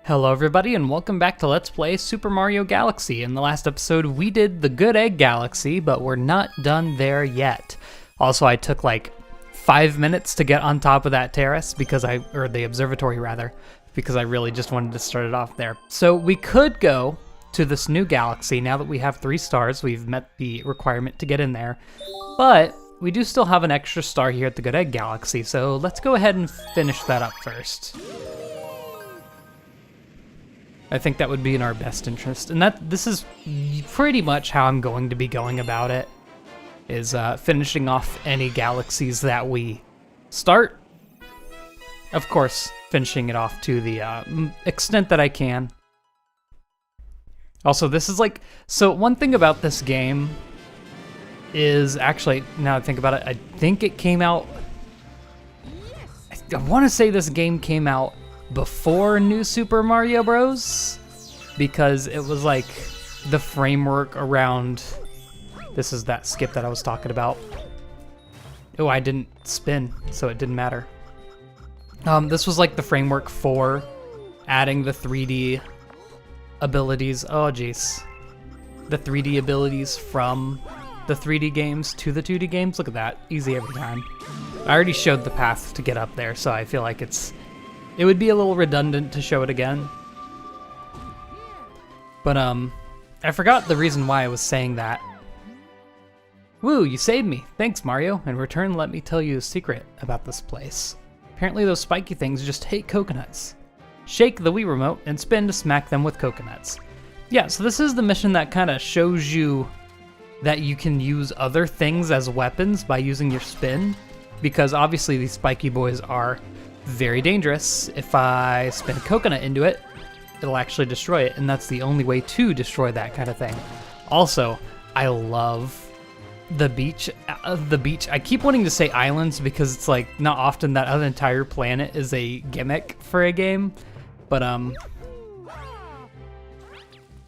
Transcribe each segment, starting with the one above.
Hello everybody and welcome back to Let's Play Super Mario Galaxy. In the last episode we did the Good Egg Galaxy, but we're not done there yet. Also, I took like 5 minutes to get on top of that terrace or the observatory rather, because I really just wanted to start it off there. So we could go to this new galaxy now that we have 3 stars. We've met the requirement to get in there, but we do still have an extra star here at the Good Egg Galaxy, so let's go ahead and finish that up first. I think that would be in our best interest, and this is pretty much how I'm going to be going about it, is finishing off any galaxies that we start. Of course, finishing it off to the extent that I can. Also, this is like, so one thing about this game is actually, now that I think about it, I think it came out, I want to say this game came out before New Super Mario Bros. Because it was like the framework around, this is that skip that I was talking about. Oh, I didn't spin, so it didn't matter. This was like the framework for adding the 3D abilities. Oh jeez. The 3D abilities from the 3D games to the 2D games. Look at that, easy every time. I already showed the path to get up there, so I feel like it would be a little redundant to show it again. But I forgot the reason why I was saying that. Woo, you saved me. Thanks, Mario. In return, let me tell you a secret about this place. Apparently those spiky things just hate coconuts. Shake the Wii remote and spin to smack them with coconuts. Yeah, so this is the mission that kind of shows you that you can use other things as weapons by using your spin, because obviously these spiky boys are very dangerous. If I spin a coconut into it, it'll actually destroy it, and that's the only way to destroy that kind of thing. Also, I love the beach. I keep wanting to say islands because it's like not often that an entire planet is a gimmick for a game, but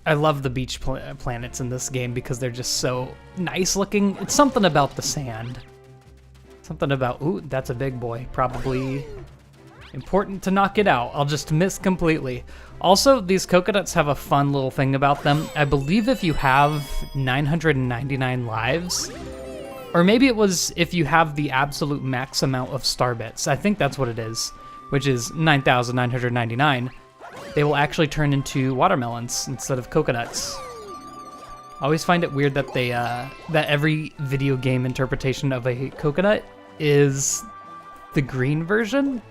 I love the beach planets in this game because they're just so nice looking. It's something about the sand. Something about, ooh, that's a big boy. Probably important to knock it out. I'll just miss completely. Also, these coconuts have a fun little thing about them. I believe if you have 999 lives, or maybe it was if you have the absolute max amount of star bits, I think that's what it is, which is 9,999, they will actually turn into watermelons instead of coconuts. I always find it weird that that every video game interpretation of a coconut is the green version,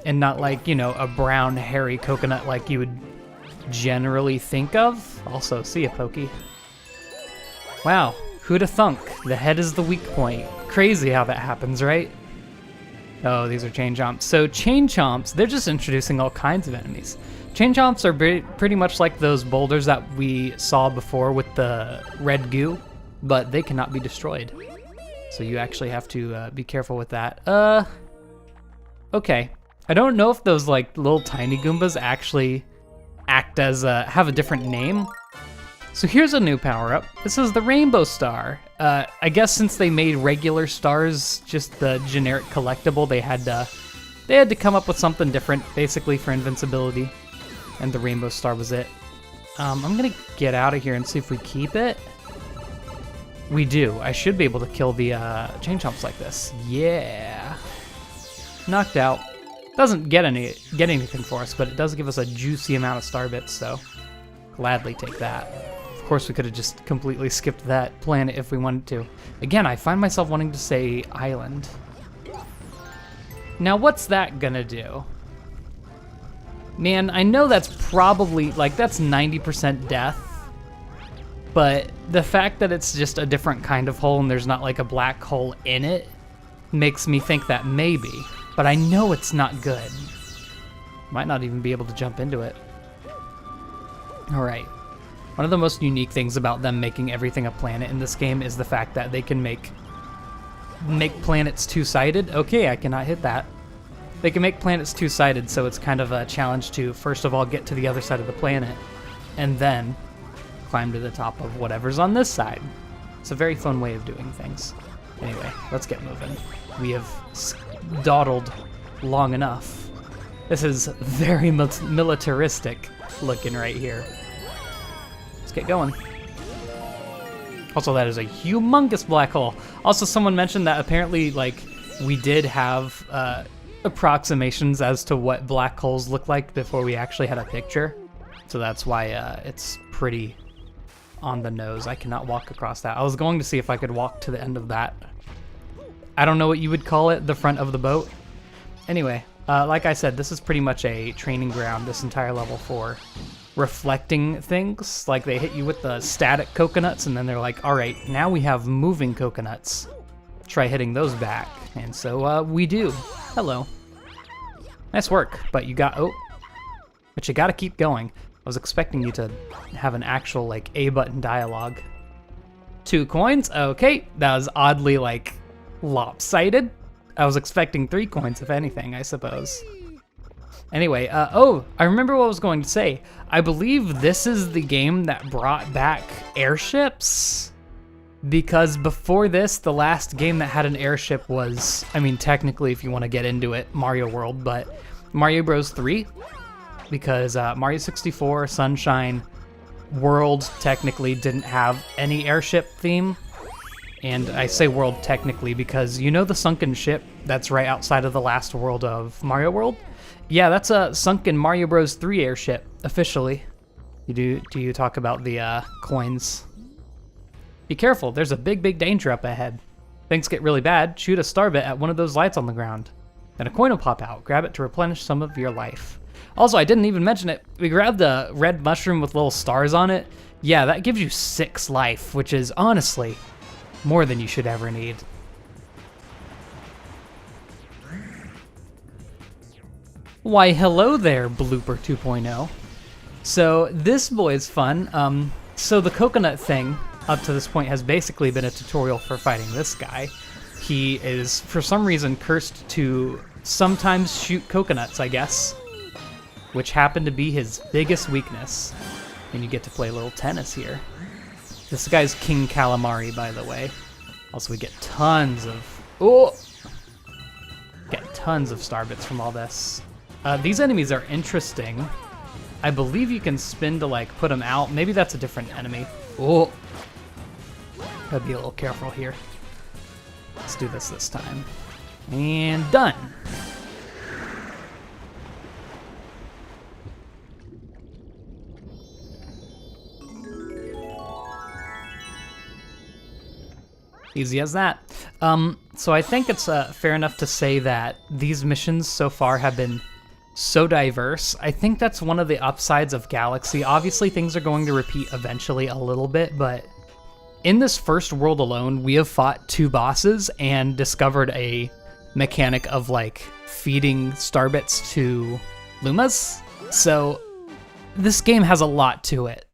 and not like, you know, a brown hairy coconut like you would generally think of. Also, see ya, Pokey. Wow, who'da thunk? The head is the weak point. Crazy how that happens, right? Oh, these are chain chomps. So chain chomps, they're just introducing all kinds of enemies. Chain chomps are pretty much like those boulders that we saw before with the red goo, but they cannot be destroyed. So you actually have to be careful with that. Okay. I don't know if those like little tiny Goombas actually act as have a different name. So here's a new power-up. This is the Rainbow Star. I guess since they made regular stars just the generic collectible, they had to come up with something different, basically, for invincibility. And the Rainbow Star was it. I'm gonna get out of here and see if we keep it. We do. I should be able to kill the chain chomps like this. Yeah. Knocked out. Doesn't get anything for us, but it does give us a juicy amount of star bits, so gladly take that. Of course, we could have just completely skipped that planet if we wanted to. Again, I find myself wanting to say island. Now, what's that gonna do? Man, I know that's probably, like, that's 90% death, but the fact that it's just a different kind of hole and there's not like a black hole in it makes me think that maybe. But I know it's not good. Might not even be able to jump into it. Alright. One of the most unique things about them making everything a planet in this game is the fact that they can make planets two-sided. Okay, I cannot hit that. They can make planets two-sided, so it's kind of a challenge to, first of all, get to the other side of the planet, and then climb to the top of whatever's on this side. It's a very fun way of doing things. Anyway, let's get moving. We have dawdled long enough. This is very militaristic looking right here. Let's get going. Also, that is a humongous black hole. Also, someone mentioned that apparently, like, we did have approximations as to what black holes look like before we actually had a picture. So that's why it's pretty on the nose. I cannot walk across that. I was going to see if I could walk to the end of that. I don't know what you would call it, the front of the boat. Anyway, like I said, this is pretty much a training ground, this entire level 4. Reflecting things, like they hit you with the static coconuts and then they're like, all right, now we have moving coconuts. Try hitting those back. And so we do. Hello. Nice work, but you got, but you gotta keep going. I was expecting you to have an actual like A button dialogue. 2 coins, okay. That was oddly like lopsided. I was expecting 3 coins if anything, I suppose. Anyway, I remember what I was going to say. I believe this is the game that brought back airships. Because before this, the last game that had an airship was, I mean, technically, if you want to get into it, Mario World, but Mario Bros. 3. Because Mario 64, Sunshine, World technically didn't have any airship theme. And I say world technically because you know the sunken ship that's right outside of the last world of Mario World? Yeah, that's a sunken Mario Bros. 3 airship, officially. Do you talk about the coins? Be careful, there's a big danger up ahead. Things get really bad, shoot a starbit at one of those lights on the ground. Then a coin will pop out, grab it to replenish some of your life. Also, I didn't even mention it, we grabbed the red mushroom with little stars on it. Yeah, that gives you 6 life, which is honestly more than you should ever need. Why, hello there, Blooper 2.0. So this boy is fun. So the coconut thing up to this point has basically been a tutorial for fighting this guy. He is, for some reason, cursed to sometimes shoot coconuts, I guess, which happened to be his biggest weakness. And you get to play a little tennis here. This guy's King Calamari, by the way. Also, we get tons of... Get tons of starbits from all this. These enemies are interesting. I believe you can spin to, like, put them out. Maybe that's a different enemy. Oh! Gotta be a little careful here. Let's do this time. And done! Easy as that. So I think it's fair enough to say that these missions so far have been so diverse. I think that's one of the upsides of Galaxy. Obviously, things are going to repeat eventually a little bit, but in this first world alone, we have fought 2 bosses and discovered a mechanic of, like, feeding starbits to Lumas. So this game has a lot to it.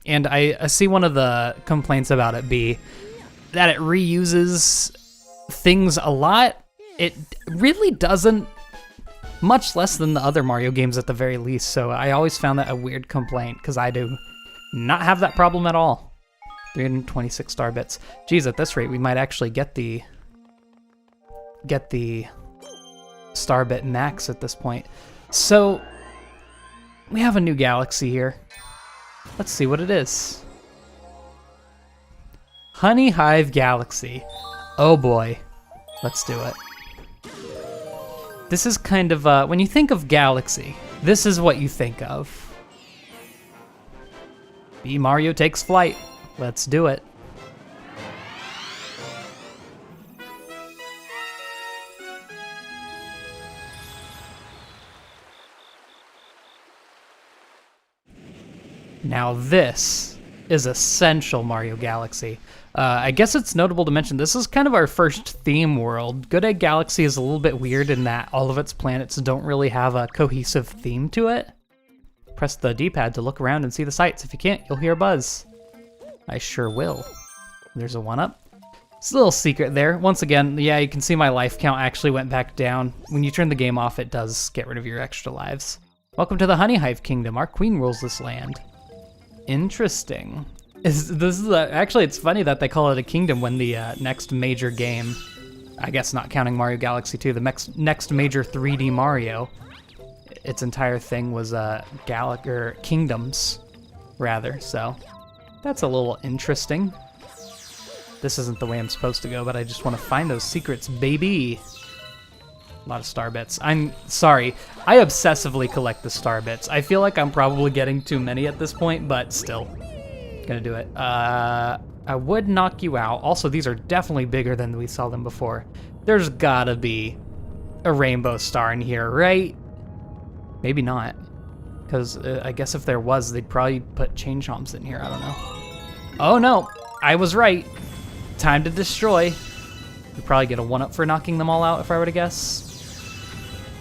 And I see one of the complaints about it be that it reuses things a lot. It really doesn't, much less than the other Mario games at the very least, so I always found that a weird complaint, because I do not have that problem at all. 326 starbits. Geez, at this rate, we might actually get the starbit max at this point. So, we have a new galaxy here. Let's see what it is. Honeyhive Galaxy. Oh boy. Let's do it. This is kind of, when you think of Galaxy, this is what you think of. B Mario takes flight. Let's do it. Now this is essential Mario Galaxy. I guess it's notable to mention this is kind of our first theme world. Good Egg Galaxy is a little bit weird in that all of its planets don't really have a cohesive theme to it. Press the D-pad to look around and see the sights. If you can't, you'll hear a buzz. I sure will. There's a 1-up. It's a little secret there. Once again, yeah, you can see my life count actually went back down. When you turn the game off, it does get rid of your extra lives. Welcome to the Honeyhive Kingdom. Our queen rules this land. Interesting. Actually, it's funny that they call it a kingdom when the next major game, I guess not counting Mario Galaxy 2, the next major 3D Mario its entire thing was or kingdoms, rather. So that's a little interesting. This isn't the way I'm supposed to go, but I just want to find those secrets, baby. A lot of star bits. I'm sorry. I obsessively collect the star bits. I feel like I'm probably getting too many at this point, but still. Gonna do it. I would knock you out. Also, these are definitely bigger than we saw them before. There's gotta be a rainbow star in here, right? Maybe not. Because I guess if there was, they'd probably put chain chomps in here. I don't know. Oh no, I was right. Time to destroy. We'd probably get a 1-up for knocking them all out if I were to guess.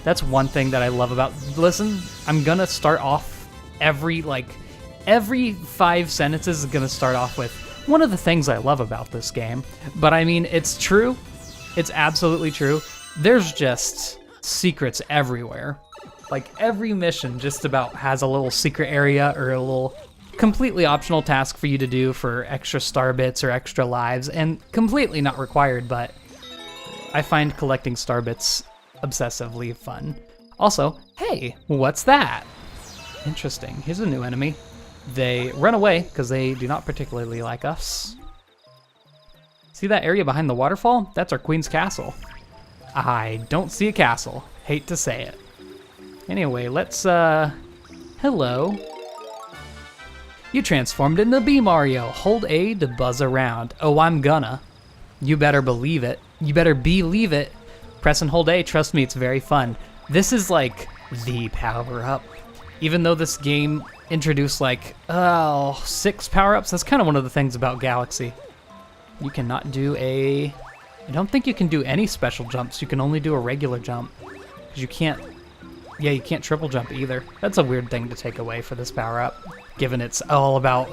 That's one thing that I love about... Listen, I'm gonna start off every 5 sentences is gonna start off with one of the things I love about this game. But I mean, it's true. It's absolutely true. There's just secrets everywhere. Like every mission just about has a little secret area or a little completely optional task for you to do for extra star bits or extra lives, and completely not required, but I find collecting star bits obsessively fun. Also, hey, what's that? Interesting. Here's a new enemy. They run away because they do not particularly like us. See that area behind the waterfall? That's our queen's castle. I don't see a castle. Hate to say it. Anyway, let's, hello. You transformed into Bee Mario. Hold A to buzz around. Oh, I'm gonna. You better believe it. You better believe it. Press and hold A, trust me, it's very fun. This is like the power-up. Even though this game introduced like, 6 power-ups, that's kind of one of the things about Galaxy. You cannot do I don't think you can do any special jumps. You can only do a regular jump. Because you can't, you can't triple jump either. That's a weird thing to take away for this power-up, given it's all about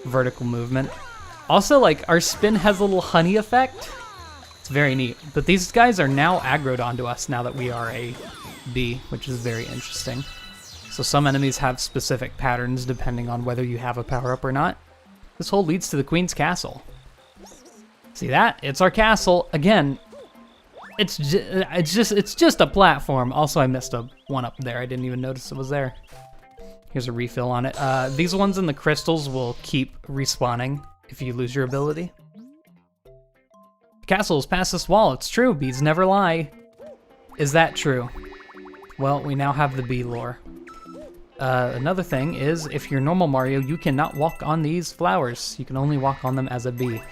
vertical movement. Also, like, our spin has a little honey effect. It's very neat. But these guys are now aggroed onto us now that we are a bee, which is very interesting. So some enemies have specific patterns depending on whether you have a power-up or not. This hole leads to the Queen's Castle. See that? It's our castle. Again, it's just a platform. Also, I missed a 1-up there. I didn't even notice it was there. Here's a refill on it. These ones in the crystals will keep respawning if you lose your ability. The castle is past this wall. It's true. Bees never lie. Is that true? Well, we now have the bee lore. Another thing is, if you're normal Mario, you cannot walk on these flowers. You can only walk on them as a bee.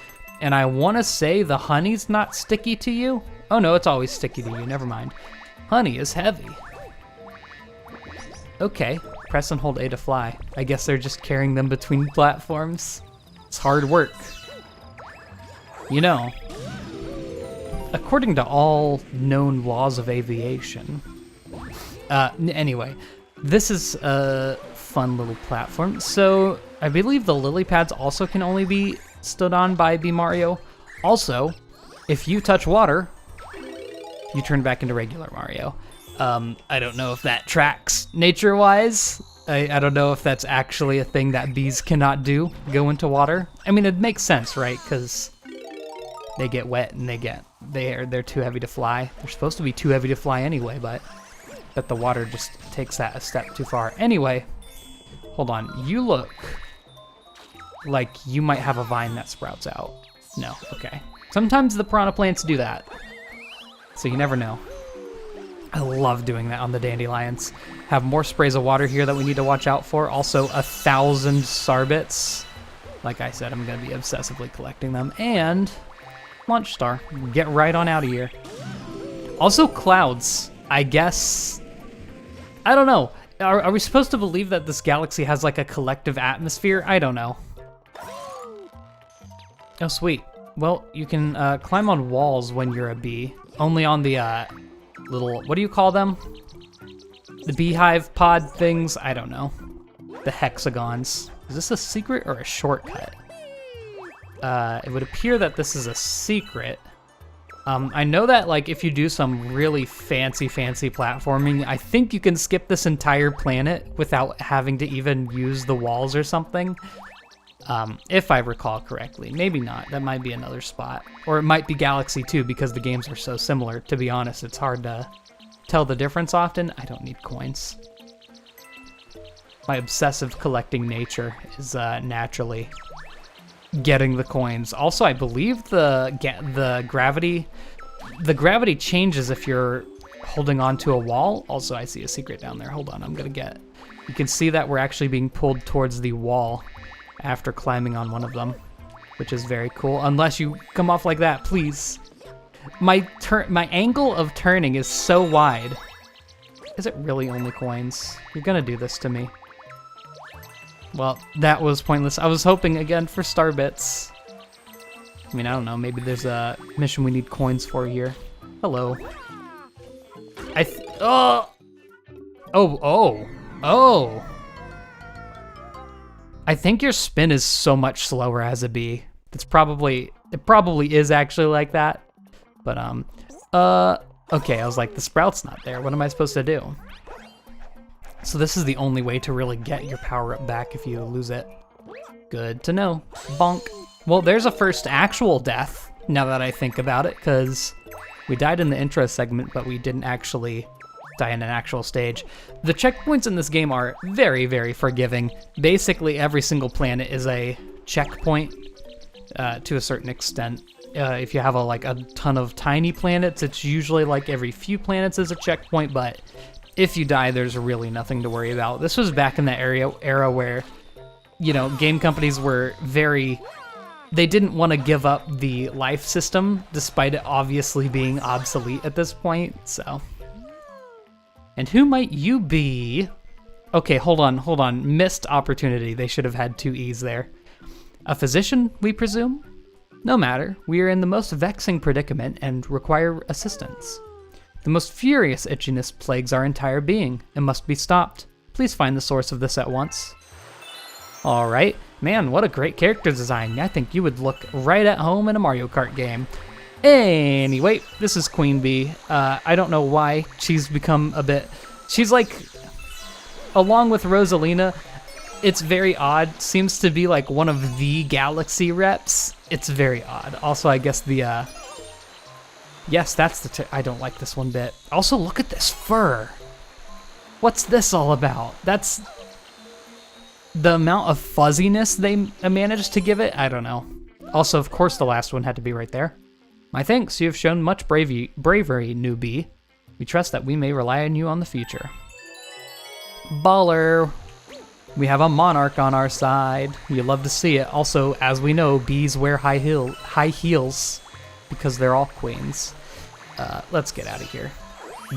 And I want to say the honey's not sticky to you. Oh no, it's always sticky to you. Never mind. Honey is heavy. Okay, press and hold A to fly. I guess they're just carrying them between platforms. It's hard work. You know, according to all known laws of aviation. Anyway, this is a fun little platform. So I believe the lily pads also can only be stood on by Bee Mario. Also, if you touch water, you turn back into regular Mario. I don't know if that tracks nature-wise. I don't know if that's actually a thing that bees cannot do, go into water. I mean, it makes sense, right? Because they get wet and they're too heavy to fly. They're supposed to be too heavy to fly anyway, but the water just takes that a step too far. Anyway, hold on. You look like you might have a vine that sprouts out. No, okay. Sometimes the piranha plants do that, so you never know. I love doing that on the dandelions. Have more sprays of water here that we need to watch out for. Also, 1,000 starbits. Like I said, I'm going to be obsessively collecting them. And launch star. Get right on out of here. Also, clouds. I guess... I don't know. Are we supposed to believe that this galaxy has like a collective atmosphere? I don't know. Oh, sweet. Well, you can climb on walls when you're a bee. Only on the little, what do you call them? The beehive pod things? I don't know. The hexagons. Is this a secret or a shortcut? It would appear that this is a secret. I know that like if you do some really fancy platforming, I think you can skip this entire planet without having to even use the walls or something. If I recall correctly. Maybe not. That might be another spot. Or it might be Galaxy 2 because the games are so similar. To be honest, it's hard to tell the difference often. I don't need coins. My obsessive collecting nature is naturally getting the coins. Also, I believe the gravity changes if you're holding onto a wall. Also, I see a secret down there. Hold on, you can see that we're actually being pulled towards the wall after climbing on one of them, which is very cool. Unless you come off like that, please. My angle of turning is so wide. Is it really only coins? You're gonna do this to me. Well, that was pointless. I was hoping again for star bits. I mean, I don't know. Maybe there's a mission we need coins for here. Hello. Oh. I think your spin is so much slower as a bee. It probably is actually like that. But okay, I was like, the sprout's not there. What am I supposed to do? So this is the only way to really get your power up back if you lose it. Good to know. Bonk. Well, there's a first actual death, now that I think about it, because we died in the intro segment, but we didn't actually die in an actual stage. The checkpoints in this game are very, very forgiving. Basically, every single planet is a checkpoint to a certain extent. If you have a ton of tiny planets, it's usually like every few planets is a checkpoint, but if you die, there's really nothing to worry about. This was back in the era where, you know, game companies were they didn't want to give up the life system, despite it obviously being obsolete at this point, so. And who might you be? Okay, hold on. Missed opportunity. They should have had 2 E's there. A physician, we presume? No matter. We are in the most vexing predicament and require assistance. The most furious itchiness plagues our entire being and must be stopped. Please find the source of this at once. All right. Man, what a great character design. I think you would look right at home in a Mario Kart game. Anyway, this is Queen Bee. I don't know why she's become she's like, along with Rosalina, it's very odd. Seems to be like one of the Galaxy reps. It's very odd. Also, I guess yes, that's I don't like this one bit. Also, look at this fur. What's this all about? That's the amount of fuzziness they managed to give it. I don't know. Also, of course, the last one had to be right there. My thanks, you have shown much bravery, newbie. We trust that we may rely on you on the future. Baller. We have a monarch on our side. You love to see it. Also, as we know, bees wear high heels because they're all queens. Let's get out of here.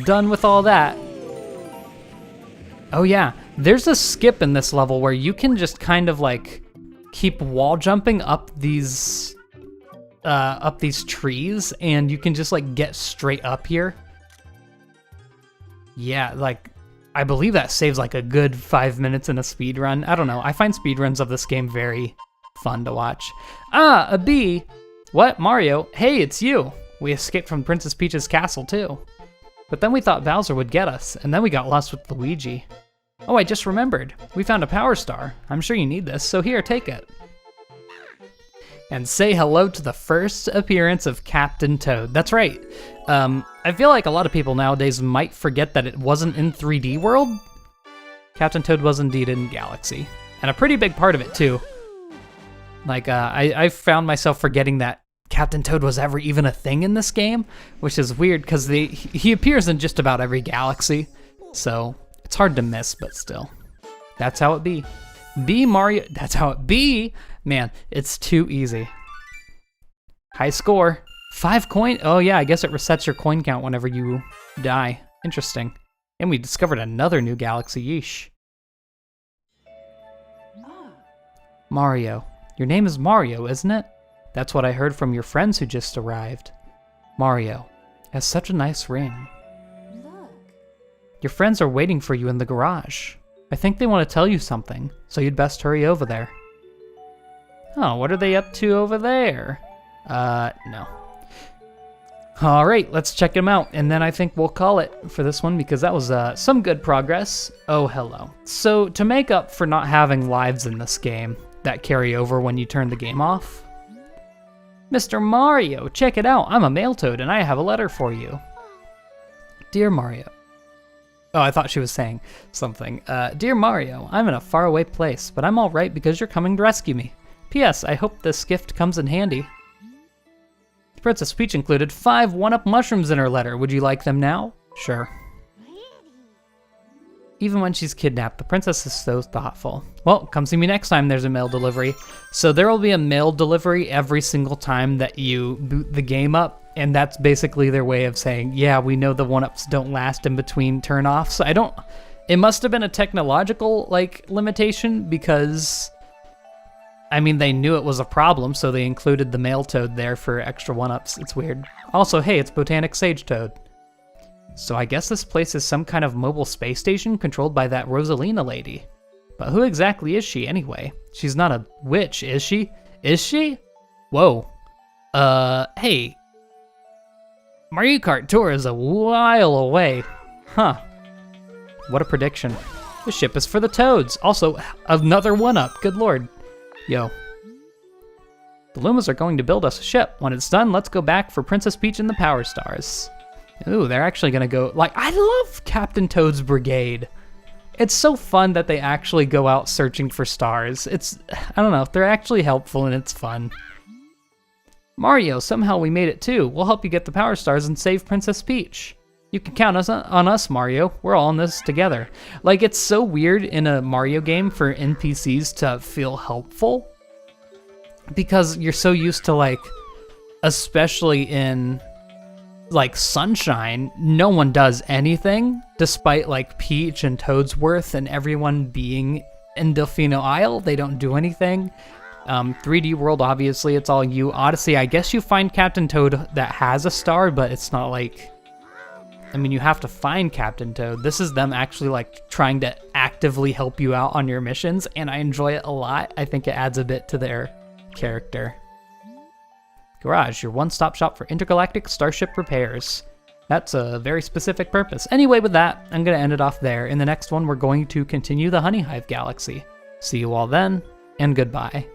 Done with all that. Oh yeah, there's a skip in this level where you can just kind of like keep wall jumping up these trees, and you can just like get straight up here. Yeah, like I believe that saves like a good 5 minutes in a speed run. I don't know. I find speed runs of this game very fun to watch. Ah, a bee. What, Mario? Hey, it's you. We escaped from Princess Peach's castle too. But then we thought Bowser would get us, and then we got lost with Luigi. Oh, I just remembered. We found a power star. I'm sure you need this, so here, take it. And say hello to the first appearance of Captain Toad. That's right. I feel like a lot of people nowadays might forget that it wasn't in 3D World. Captain Toad was indeed in Galaxy, and a pretty big part of it too. Like, I found myself forgetting that Captain Toad was ever even a thing in this game, which is weird because he appears in just about every Galaxy, so it's hard to miss, but still. That's how it be. Be Mario, that's how it be. Man, it's too easy. High score. 5 coin, oh yeah, I guess it resets your coin count whenever you die. Interesting. And we discovered another new Galaxy, yeesh. Mario. Your name is Mario, isn't it? That's what I heard from your friends who just arrived. Mario has such a nice ring. Look. Your friends are waiting for you in the garage. I think they want to tell you something, so you'd best hurry over there. Oh, what are they up to over there? No. Alright, let's check them out, and then I think we'll call it for this one because that was some good progress. Oh, hello. So, to make up for not having lives in this game that carry over when you turn the game off, Mr. Mario, check it out. I'm a mail toad and I have a letter for you. Dear Mario. Oh, I thought she was saying something. Dear Mario, I'm in a faraway place, but I'm all right because you're coming to rescue me. P.S. I hope this gift comes in handy. Princess Peach included 5 one-up mushrooms in her letter. Would you like them now? Sure. Even when she's kidnapped, the princess is so thoughtful. Well, come see me next time there's a mail delivery. So there will be a mail delivery every single time that you boot the game up, and that's basically their way of saying, yeah, we know the one-ups don't last in between turn-offs. It must have been a technological, limitation, because, I mean, they knew it was a problem, so they included the mail toad there for extra one-ups. It's weird. Also, hey, it's Botanic Sage Toad. So I guess this place is some kind of mobile space station controlled by that Rosalina lady. But who exactly is she anyway? She's not a witch, is she? Is she? Whoa. Hey. Mario Kart Tour is a while away. Huh. What a prediction. The ship is for the toads. Also, another one-up. Good lord. Yo. The Lumas are going to build us a ship. When it's done, let's go back for Princess Peach and the Power Stars. Ooh, they're actually gonna go, I love Captain Toad's Brigade. It's so fun that they actually go out searching for stars. I don't know, they're actually helpful and it's fun. Mario, somehow we made it too. We'll help you get the Power Stars and save Princess Peach. You can count on us, Mario. We're all in this together. It's so weird in a Mario game for NPCs to feel helpful. Because you're so used to, especially in Sunshine, no one does anything, despite Peach and Toadsworth and everyone being in Delfino Isle. They don't do anything. 3D World, obviously, it's all you. Odyssey, I guess you find Captain Toad that has a star, but it's not I mean, you have to find Captain Toad. This is them actually trying to actively help you out on your missions, and I enjoy it a lot. I think it adds a bit to their character. Garage, your one-stop shop for intergalactic starship repairs. That's a very specific purpose. Anyway, with that, I'm going to end it off there. In the next one, we're going to continue the Honeyhive Galaxy. See you all then, and goodbye.